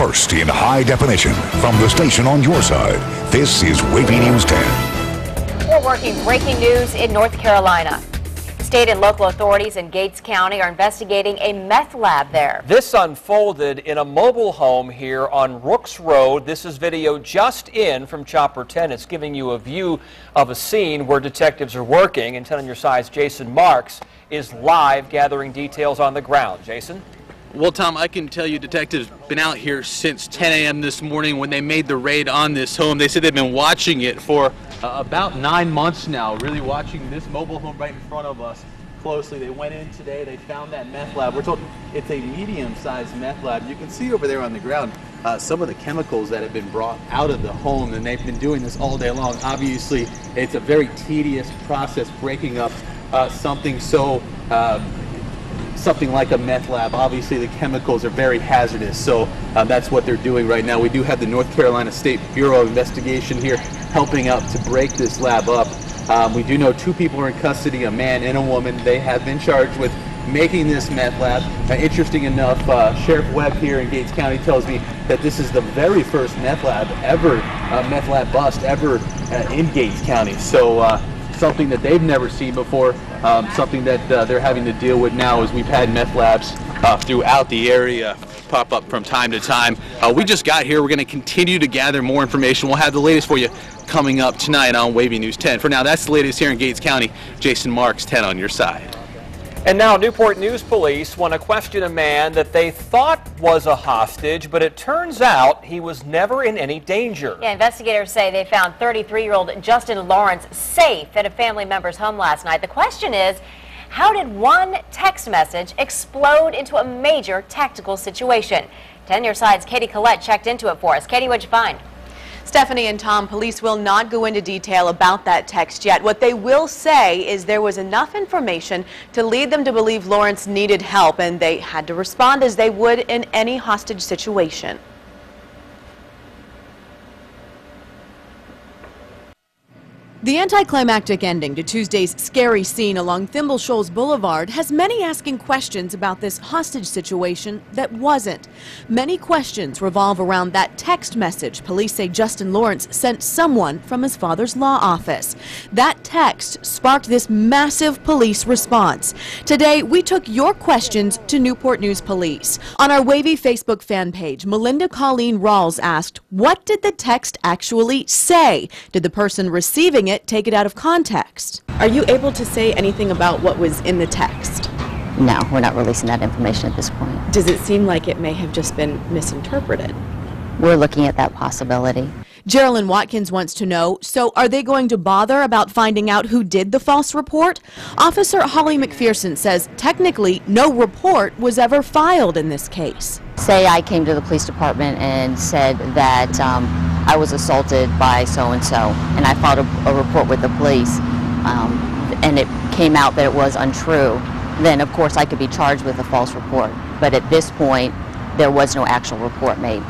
First in high definition from the station on your side, this is WAVY News 10. We're working breaking news in North Carolina. State and local authorities in Gates County are investigating a meth lab there. This unfolded in a mobile home here on Rooks Road. This is video just in from Chopper 10. It's giving you a view of a scene where detectives are working. And 10 on your side's Jason Marks is live gathering details on the ground. Jason? Well, Tom, I can tell you detectives have been out here since 10 a.m. this morning when they made the raid on this home. They said they've been watching it for about 9 months now, really watching this mobile home right in front of us closely. They went in today, they found that meth lab. We're told it's a medium-sized meth lab. You can see over there on the ground some of the chemicals that have been brought out of the home, and they've been doing this all day long. Obviously, it's a very tedious process breaking up something like a meth lab. Obviously, the chemicals are very hazardous, so that's what they're doing right now. We do have the North Carolina State Bureau of Investigation here helping out to break this lab up. We do know 2 people are in custody, a man and a woman. They have been charged with making this meth lab. Interesting enough, Sheriff Webb here in Gates County tells me that this is the very first meth lab bust ever in Gates County. So something that they've never seen before, something that they're having to deal with now as we've had meth labs throughout the area pop up from time to time. We just got here. We're going to continue to gather more information. We'll have the latest for you coming up tonight on WAVY News 10. For now, that's the latest here in Gates County. Jason Marks, 10 on your side. And now Newport News police want to question a man that they thought was a hostage, but it turns out he was never in any danger. Yeah, investigators say they found 33-year-old Justin Lawrence safe at a family member's home last night. The question is, how did one text message explode into a major tactical situation? 10 Your Side's Katie Collette checked into it for us. Katie, what'd you find? Stephanie and Tom, police will not go into detail about that text yet. What they will say is there was enough information to lead them to believe Lawrence needed help, and they had to respond as they would in any hostage situation. The anticlimactic ending to Tuesday's scary scene along Thimble Shoals Boulevard has many asking questions about this hostage situation that wasn't. Many questions revolve around that text message police say Justin Lawrence sent someone from his father's law office. That text sparked this massive police response. Today, we took your questions to Newport News Police. On our WAVY Facebook fan page, Melinda Colleen Rawls asked, what did the text actually say? Did the person receiving it take it out of context? Are you able to say anything about what was in the text? No, we're not releasing that information at this point. Does it seem like it may have just been misinterpreted? We're looking at that possibility. Geraldine Watkins wants to know, so are they going to bother about finding out who did the false report? Officer Holly McPherson says technically no report was ever filed in this case. Say I came to the police department and said that I was assaulted by so-and-so, and I filed a report with the police, and it came out that it was untrue, then of course I could be charged with a false report. But at this point, there was no actual report made.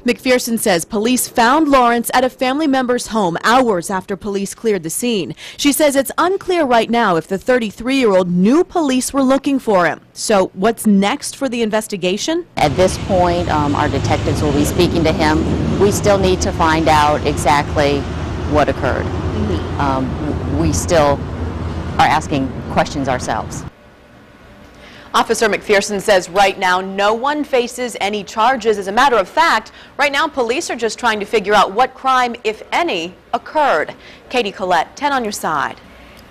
McPherson says police found Lawrence at a family member's home hours after police cleared the scene. She says it's unclear right now if the 33-year-old knew police were looking for him. So what's next for the investigation? At this point, our detectives will be speaking to him. We still need to find out exactly what occurred. We still are asking questions ourselves. Officer McPherson says right now no one faces any charges. As a matter of fact, right now police are just trying to figure out what crime, if any, occurred. Katie Collette, 10 on your side.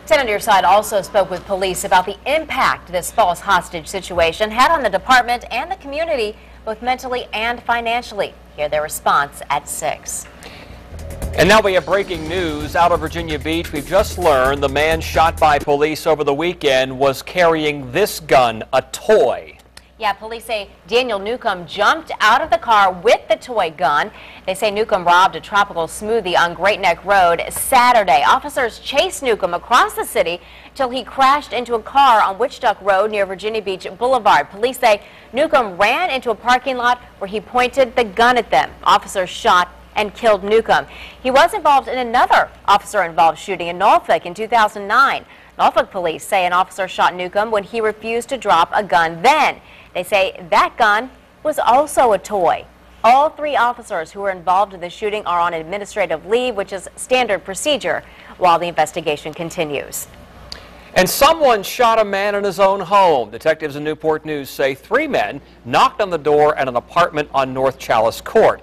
10 on your side also spoke with police about the impact this false hostage situation had on the department and the community, both mentally and financially. Hear their response at 6. And now we have breaking news out of Virginia Beach. We've just learned the man shot by police over the weekend was carrying this gun, a toy. Yeah, police say Daniel Newcomb jumped out of the car with the toy gun. They say Newcomb robbed a tropical smoothie on Great Neck Road Saturday. Officers chased Newcomb across the city till he crashed into a car on Witch Duck Road near Virginia Beach Boulevard. Police say Newcomb ran into a parking lot where he pointed the gun at them. Officers shot and killed Newcomb. He was involved in another officer-involved shooting in Norfolk in 2009. Norfolk police say an officer shot Newcomb when he refused to drop a gun then. They say that gun was also a toy. All 3 officers who were involved in the shooting are on administrative leave, which is standard procedure, while the investigation continues. And someone shot a man in his own home. Detectives in Newport News say 3 men knocked on the door at an apartment on North Chalice Court.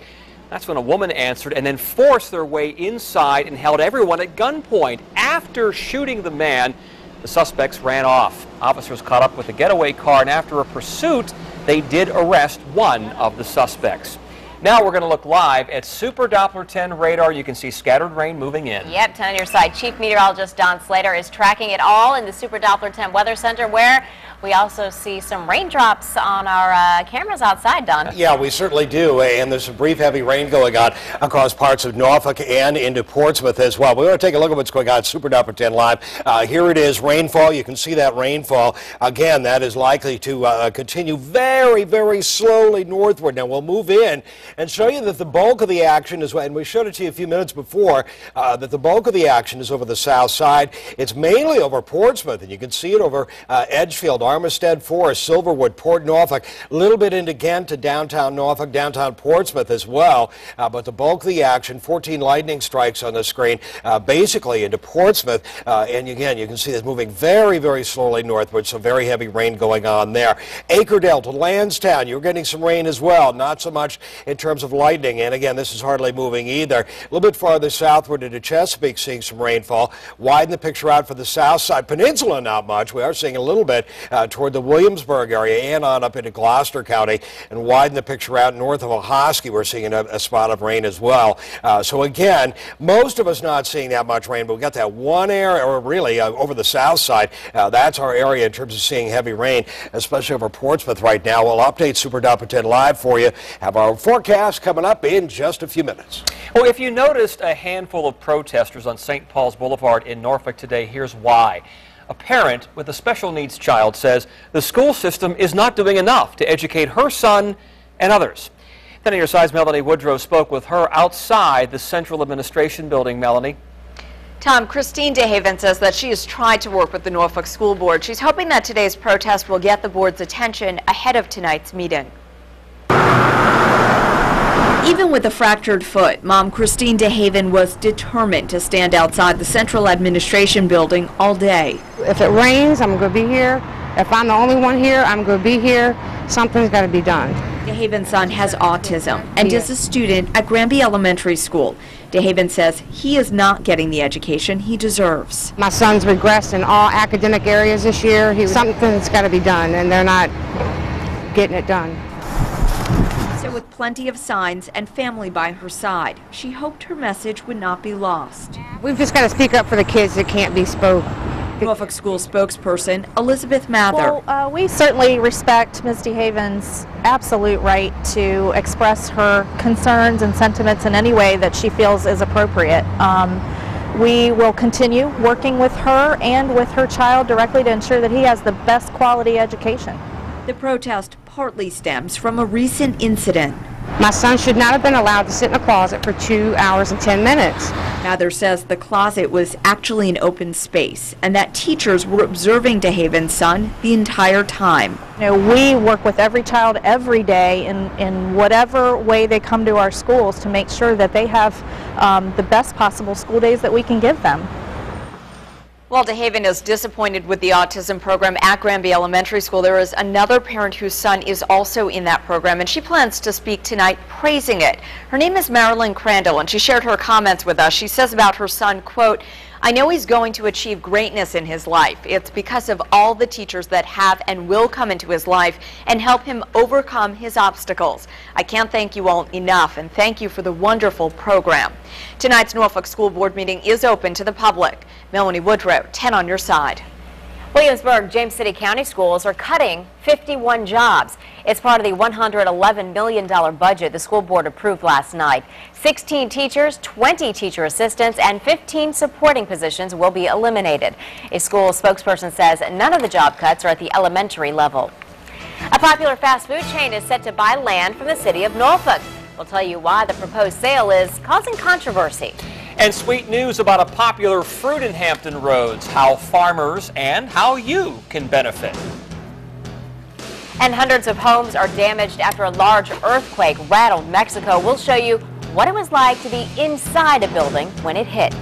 That's when a woman answered and then forced their way inside and held everyone at gunpoint. After shooting the man, the suspects ran off. Officers caught up with the getaway car, and after a pursuit, they did arrest one of the suspects. Now we're going to look live at Super Doppler 10 radar. You can see scattered rain moving in. Yep, 10 on your side. Chief Meteorologist Don Slater is tracking it all in the Super Doppler 10 Weather Center, where we also see some raindrops on our cameras outside, Don. Yeah, we certainly do, and there's some brief heavy rain going on across parts of Norfolk and into Portsmouth as well. We want to take a look at what's going on at Super Doppler 10 Live. Here it is, rainfall. You can see that rainfall. Again, that is likely to continue very, very slowly northward. Now, we'll move in and show you that the bulk of the action is, and we showed it to you a few minutes before, that the bulk of the action is over the south side. It's mainly over Portsmouth, and you can see it over Edgefield, Armistead, Forest, Silverwood, Port Norfolk, a little bit into Kent to downtown Norfolk, downtown Portsmouth as well. But the bulk of the action, 14 lightning strikes on the screen, basically into Portsmouth. And again, you can see this moving very, very slowly northward, so very heavy rain going on there. Acredale to Lansdowne, you're getting some rain as well, not so much in terms of lightning. And again, this is hardly moving either. A little bit farther southward into Chesapeake, seeing some rainfall. Widen the picture out for the south side. Peninsula, not much. We are seeing a little bit toward the Williamsburg area and on up into Gloucester County. And widen the picture out north of Ohoski, we're seeing a spot of rain as well. So again, most of us not seeing that much rain, but we got that one area, or really over the south side. That's our area in terms of seeing heavy rain, especially over Portsmouth right now. We'll update Super Doppler 10 Live for you. Have our forecast coming up in just a few minutes. Well, if you noticed a handful of protesters on St. Paul's Boulevard in Norfolk today, here's why. A parent with a special needs child says the school system is not doing enough to educate her son and others. Then on your side, Melanie Woodrow spoke with her outside the Central Administration Building. Melanie. Tom, Christine DeHaven says that she has tried to work with the Norfolk School Board. She's hoping that today's protest will get the board's attention ahead of tonight's meeting. Even with a fractured foot, Mom Christine DeHaven was determined to stand outside the Central Administration Building all day. If it rains, I'm going to be here. If I'm the only one here, I'm going to be here. Something's got to be done. DeHaven's son has autism and is a student at Granby Elementary School. DeHaven says he is not getting the education he deserves. My son's regressed in all academic areas this year. Something's got to be done, and they're not getting it done. So with plenty of signs and family by her side, she hoped her message would not be lost. We've just got to speak up for the kids that can't be spoke. Norfolk School spokesperson Elizabeth Mather. Well, we certainly respect Ms. DeHaven's absolute right to express her concerns and sentiments in any way that she feels is appropriate. We will continue working with her and with her child directly to ensure that he has the best quality education. The protest partly stems from a recent incident. My son should not have been allowed to sit in a closet for 2 hours and 10 minutes. Mather says the closet was actually an open space and that teachers were observing DeHaven's son the entire time. You know, we work with every child every day in whatever way they come to our schools to make sure that they have the best possible school days that we can give them. While DeHaven is disappointed with the autism program at Granby Elementary School, there is another parent whose son is also in that program, and she plans to speak tonight praising it. Her name is Marilyn Crandall, and she shared her comments with us. She says about her son, quote, "I know he's going to achieve greatness in his life. It's because of all the teachers that have and will come into his life and help him overcome his obstacles. I can't thank you all enough, and thank you for the wonderful program." Tonight's Norfolk School Board meeting is open to the public. Melanie Woodrow, 10 on your side. Williamsburg, James City County Schools are cutting 51 jobs. It's part of the $111 million budget the school board approved last night. 16 teachers, 20 teacher assistants, and 15 supporting positions will be eliminated. A school spokesperson says none of the job cuts are at the elementary level. A popular fast food chain is set to buy land from the city of Norfolk. We'll tell you why the proposed sale is causing controversy. And sweet news about a popular fruit in Hampton Roads, how farmers and how you can benefit. And hundreds of homes are damaged after a large earthquake rattled Mexico. We'll show you what it was like to be inside a building when it hit.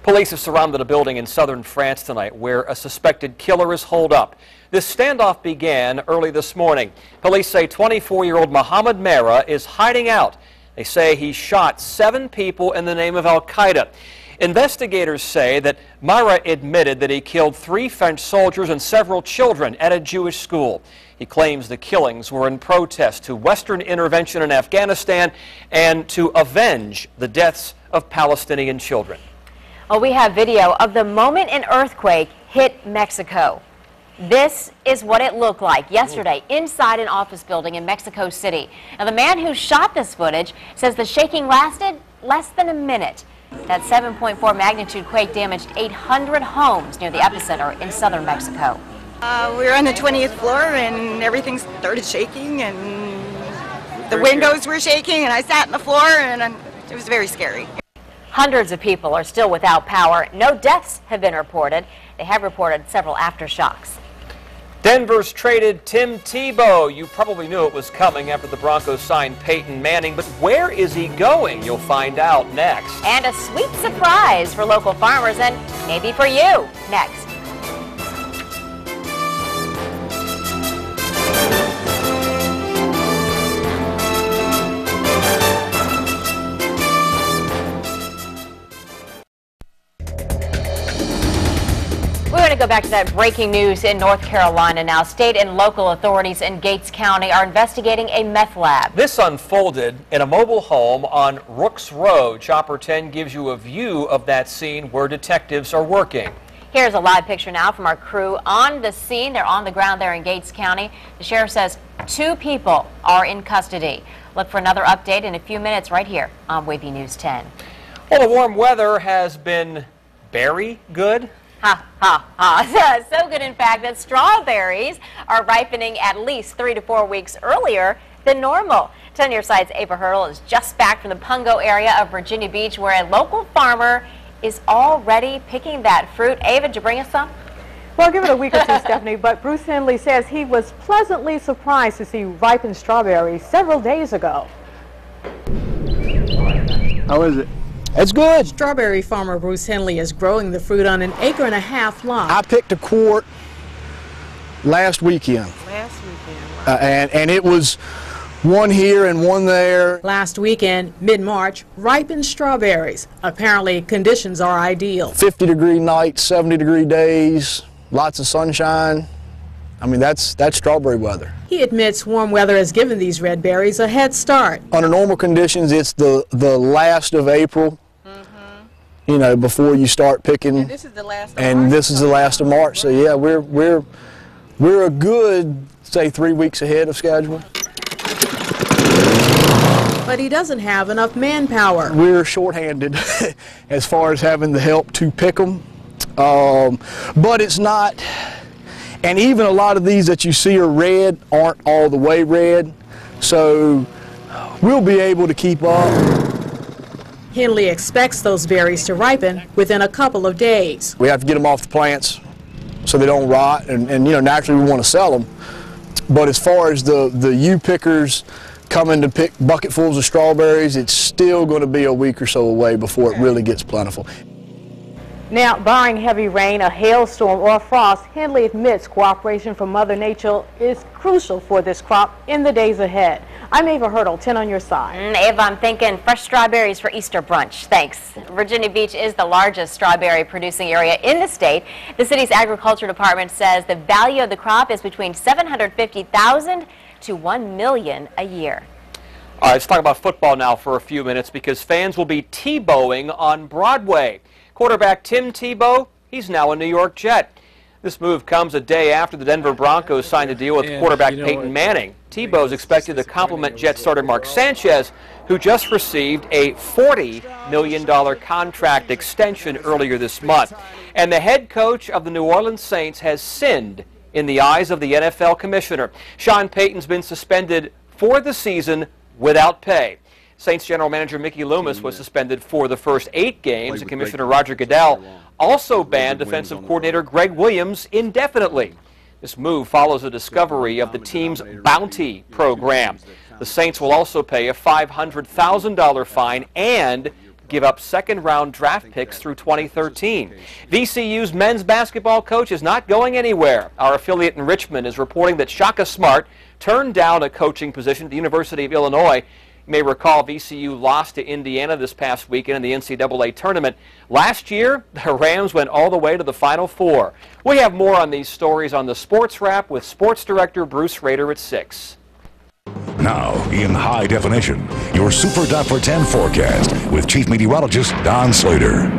Police have surrounded a building in southern France tonight where a suspected killer is holed up. This standoff began early this morning. Police say 24-year-old Mohammed Mera is hiding out. They say he shot 7 people in the name of Al-Qaeda. Investigators say that Mera admitted that he killed 3 French soldiers and several children at a Jewish school. He claims the killings were in protest to Western intervention in Afghanistan and to avenge the deaths of Palestinian children. Well, we have video of the moment an earthquake hit Mexico. This is what it looked like yesterday inside an office building in Mexico City. Now, the man who shot this footage says the shaking lasted less than a minute. That 7.4 magnitude quake damaged 800 homes near the epicenter in southern Mexico. We were on the 20th floor and everything started shaking and the windows were shaking and I sat on the floor and it was very scary. Hundreds of people are still without power. No deaths have been reported. They have reported several aftershocks. Denver's traded Tim Tebow. You probably knew it was coming after the Broncos signed Peyton Manning, but where is he going? You'll find out next. And a sweet surprise for local farmers and maybe for you next. We're going to go back to that breaking news in North Carolina now. State and local authorities in Gates County are investigating a meth lab. This unfolded in a mobile home on Rooks Road. Chopper 10 gives you a view of that scene where detectives are working. Here's a live picture now from our crew on the scene. They're on the ground there in Gates County. The sheriff says 2 people are in custody. Look for another update in a few minutes right here on WAVY News 10. Well, the warm weather has been very good. Ha, ha, ha. So good, in fact, that strawberries are ripening at least 3 to 4 weeks earlier than normal. 10 News Side's Ava Hurdle is just back from the Pungo area of Virginia Beach, where a local farmer is already picking that fruit. Ava, did you bring us some? Well, give it a week or two, Stephanie, but Bruce Henley says he was pleasantly surprised to see ripened strawberries several days ago. How is it? It's good. Strawberry farmer Bruce Henley is growing the fruit on an 1.5 acre lot. I picked a quart last weekend. Wow. And it was one here and one there. Last weekend, mid-March, ripened strawberries. Apparently, conditions are ideal. 50-degree nights, 70-degree days, lots of sunshine. I mean, that's strawberry weather. He admits warm weather has given these red berries a head start. Under normal conditions, it's the last of April, you know, before you start picking. And this is the last of March. And this is the last of March. So yeah, we're a good, say, 3 weeks ahead of schedule. But he doesn't have enough manpower. We're shorthanded as far as having the help to pick them. But it's not. And even a lot of these that you see are red aren't all the way red, so we'll be able to keep up. Henley expects those berries to ripen within a couple of days. We have to get them off the plants so they don't rot, and you know, naturally we want to sell them. But as far as the U-pickers coming to pick bucketfuls of strawberries, it's still going to be a week or so away before it really gets plentiful. Now, barring heavy rain, a hailstorm, or frost, Henley admits cooperation from Mother Nature is crucial for this crop in the days ahead. I'm Ava Hurdle, 10 on your side. Ava, I'm thinking fresh strawberries for Easter brunch. Thanks. Virginia Beach is the largest strawberry producing area in the state. The city's agriculture department says the value of the crop is between $750,000 to $1 million a year. All right, let's talk about football now for a few minutes because fans will be Tebowing on Broadway. Quarterback Tim Tebow, he's now a New York Jet. This move comes a day after the Denver Broncos signed a deal with quarterback Peyton Manning. Tebow is expected to complement Jet starter Mark Sanchez, who just received a $40 million contract extension earlier this month. And the head coach of the New Orleans Saints has sinned in the eyes of the NFL commissioner. Sean Payton's been suspended for the season without pay. Saints general manager Mickey Loomis was suspended for the first 8 games, and Commissioner Roger Goodell also banned defensive coordinator Greg Williams indefinitely. This move follows the discovery of the team's bounty program. The Saints will also pay a $500,000 fine and give up second-round draft picks through 2013. VCU's men's basketball coach is not going anywhere. Our affiliate in Richmond is reporting that Shaka Smart turned down a coaching position at the University of Illinois. You may recall VCU lost to Indiana this past weekend in the NCAA tournament. Last year, the Rams went all the way to the Final Four. We have more on these stories on the Sports Wrap with Sports Director Bruce Rader at 6. Now, in high definition, your Super for 10 forecast with Chief Meteorologist Don Slater.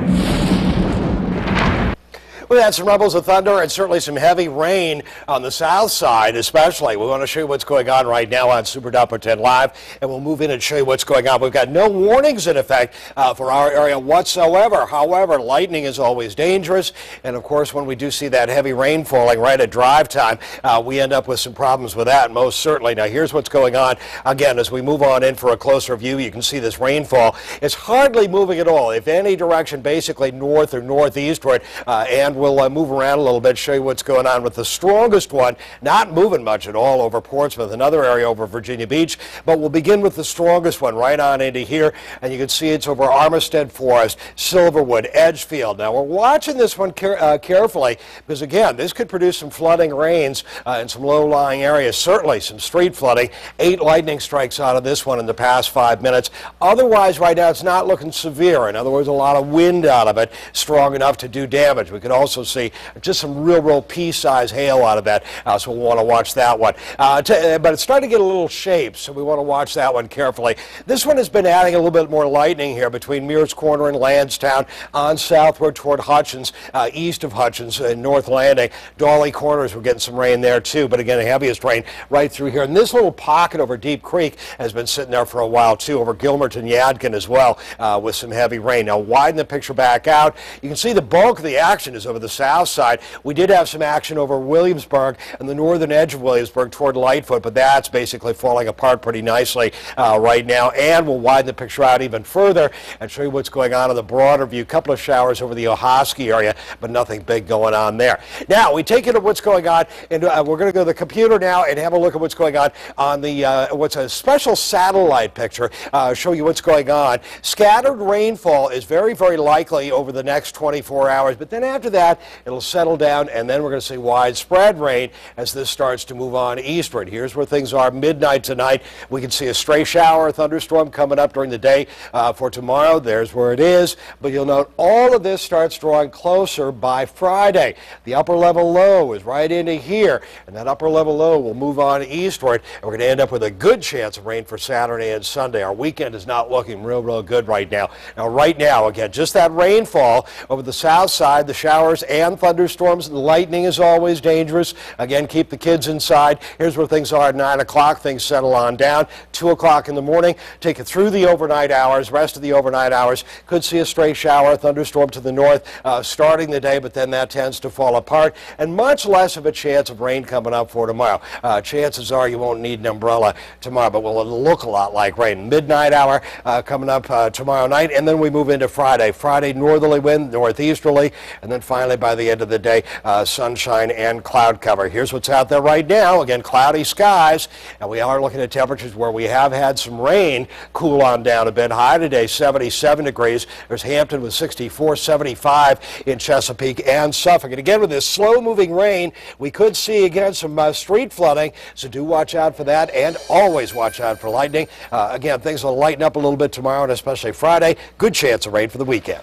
We had some rumbles of thunder and certainly some heavy rain on the south side especially. We want to show you what's going on right now on Super 10 Live, and we'll move in and show you what's going on. We've got no warnings in effect for our area whatsoever. However, lightning is always dangerous, and of course when we do see that heavy rain falling right at drive time, we end up with some problems with that, most certainly. Now here's what's going on. Again, as we move on in for a closer view, you can see this rainfall. It's hardly moving at all, if any direction, basically north or northeastward, and we'll move around a little bit, show you what's going on with the strongest one, not moving much at all over Portsmouth, another area over Virginia Beach, but we'll begin with the strongest one right on into here, and you can see it's over Armistead Forest, Silverwood, Edgefield. Now we're watching this one carefully because again, this could produce some flooding rains in some low-lying areas, certainly some street flooding. 8 lightning strikes out of this one in the past 5 minutes. Otherwise, right now, it's not looking severe. In other words, a lot of wind out of it, strong enough to do damage. We could also see just some real pea-sized hail out of that, so we'll want to watch that one. But it's starting to get a little shape, so we want to watch that one carefully. This one has been adding a little bit more lightning here between Mears Corner and Lansdowne, on southward toward Hutchins, east of Hutchins, North Landing. Dawley Corners, we're getting some rain there too, but again, the heaviest rain right through here. And this little pocket over Deep Creek has been sitting there for a while too, over Gilmerton, Yadkin as well, with some heavy rain. Now widen the picture back out. You can see the bulk of the action is over the south side. We did have some action over Williamsburg and the northern edge of Williamsburg toward Lightfoot, but that's basically falling apart pretty nicely right now. And we'll widen the picture out even further and show you what's going on in the broader view. A couple of showers over the Ohoski area, but nothing big going on there. Now, we take it at what's going on, and we're going to go to the computer now and have a look at what's going on the what's a special satellite picture, show you what's going on. Scattered rainfall is very likely over the next 24 hours, but then after that, it'll settle down, and then we're going to see widespread rain as this starts to move on eastward. Here's where things are midnight tonight. We can see a stray shower, a thunderstorm coming up during the day for tomorrow. There's where it is, but you'll note all of this starts drawing closer by Friday. The upper level low is right into here, and that upper level low will move on eastward, and we're going to end up with a good chance of rain for Saturday and Sunday. Our weekend is not looking real good right now. Now, right now, again, just that rainfall over the south side, the showers and thunderstorms. The lightning is always dangerous. Again, keep the kids inside. Here's where things are at 9 o'clock. Things settle on down. 2 o'clock in the morning. Take it through the overnight hours. Rest of the overnight hours. Could see a stray shower, thunderstorm to the north starting the day, but then that tends to fall apart. And much less of a chance of rain coming up for tomorrow. Chances are you won't need an umbrella tomorrow, but will look a lot like rain. Midnight hour coming up tomorrow night, and then we move into Friday. Friday, northerly wind, northeasterly, and then finally by the end of the day, sunshine and cloud cover. Here's what's out there right now. Again, cloudy skies, and we are looking at temperatures where we have had some rain cool on down a bit. High today, 77 degrees. There's Hampton with 64, 75 in Chesapeake and Suffolk. And again, with this slow-moving rain, we could see again some street flooding, so do watch out for that, and always watch out for lightning. Again, things will lighten up a little bit tomorrow, and especially Friday. Good chance of rain for the weekend.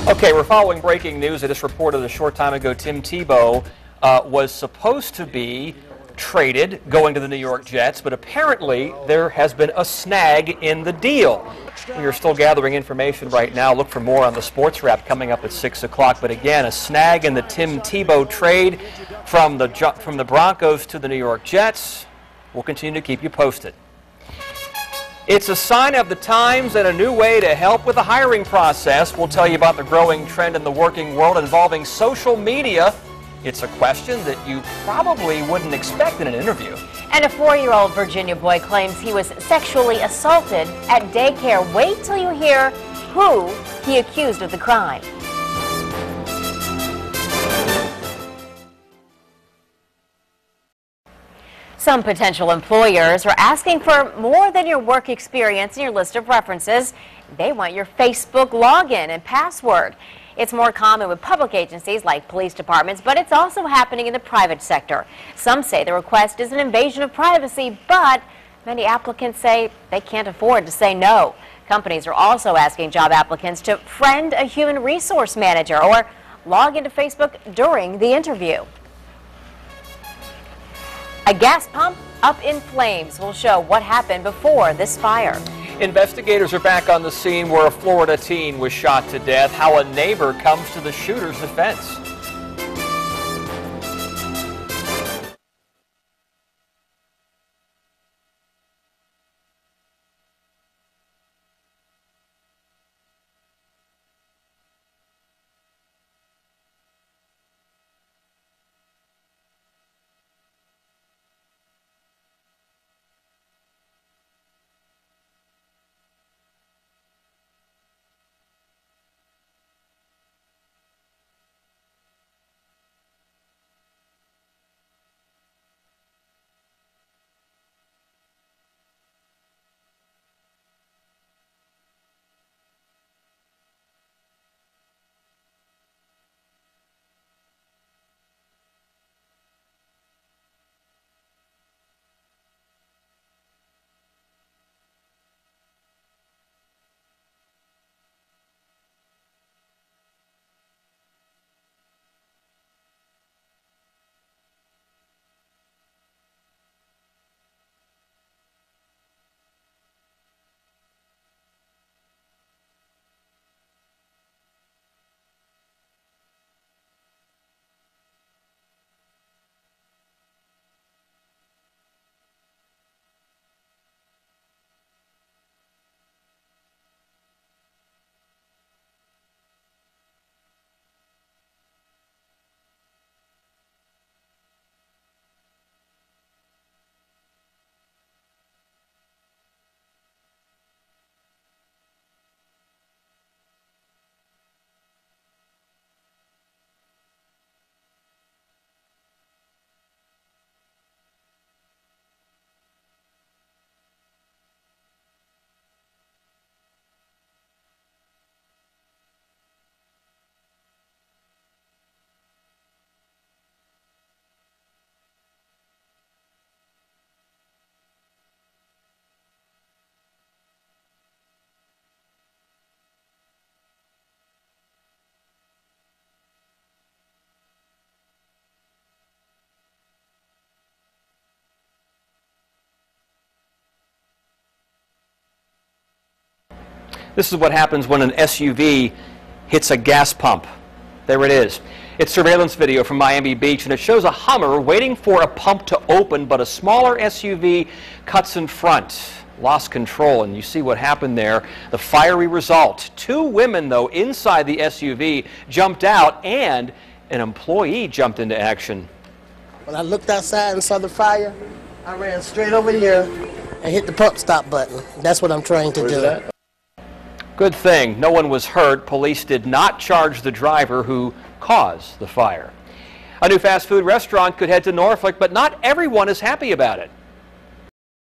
Okay, we're following breaking news. I just reported a short time ago Tim Tebow was supposed to be traded going to the New York Jets, but apparently there has been a snag in the deal. We are still gathering information right now. Look for more on the Sports Wrap coming up at 6 o'clock. But again, a snag in the Tim Tebow trade from the Broncos to the New York Jets. We'll continue to keep you posted. It's a sign of the times and a new way to help with the hiring process. We'll tell you about the growing trend in the working world involving social media It's a question that you probably wouldn't expect in an interview. And a 4-year-old Virginia boy claims he was sexually assaulted at daycare. Wait till you hear who he accused of the crime. Some potential employers are asking for more than your work experience in your list of references. They want your Facebook login and password. It's more common with public agencies like police departments, but it's also happening in the private sector. Some say the request is an invasion of privacy, but many applicants say they can't afford to say no. Companies are also asking job applicants to friend a human resource manager or log into Facebook during the interview. A gas pump up in flames. Will show what happened before this fire. Investigators are back on the scene where a Florida teen was shot to death. How a neighbor comes to the shooter's defense. This is what happens when an SUV hits a gas pump. There it is. It's surveillance video from Miami Beach, and it shows a Hummer waiting for a pump to open, but a smaller SUV cuts in front. Lost control, and you see what happened there. The fiery result. 2 women, though, inside the SUV jumped out, and an employee jumped into action. When I looked outside and saw the fire, I ran straight over here and hit the pump stop button. That's what I'm trying to do. Good thing no one was hurt. Police did not charge the driver who caused the fire. A new fast food restaurant could head to Norfolk, but not everyone is happy about it.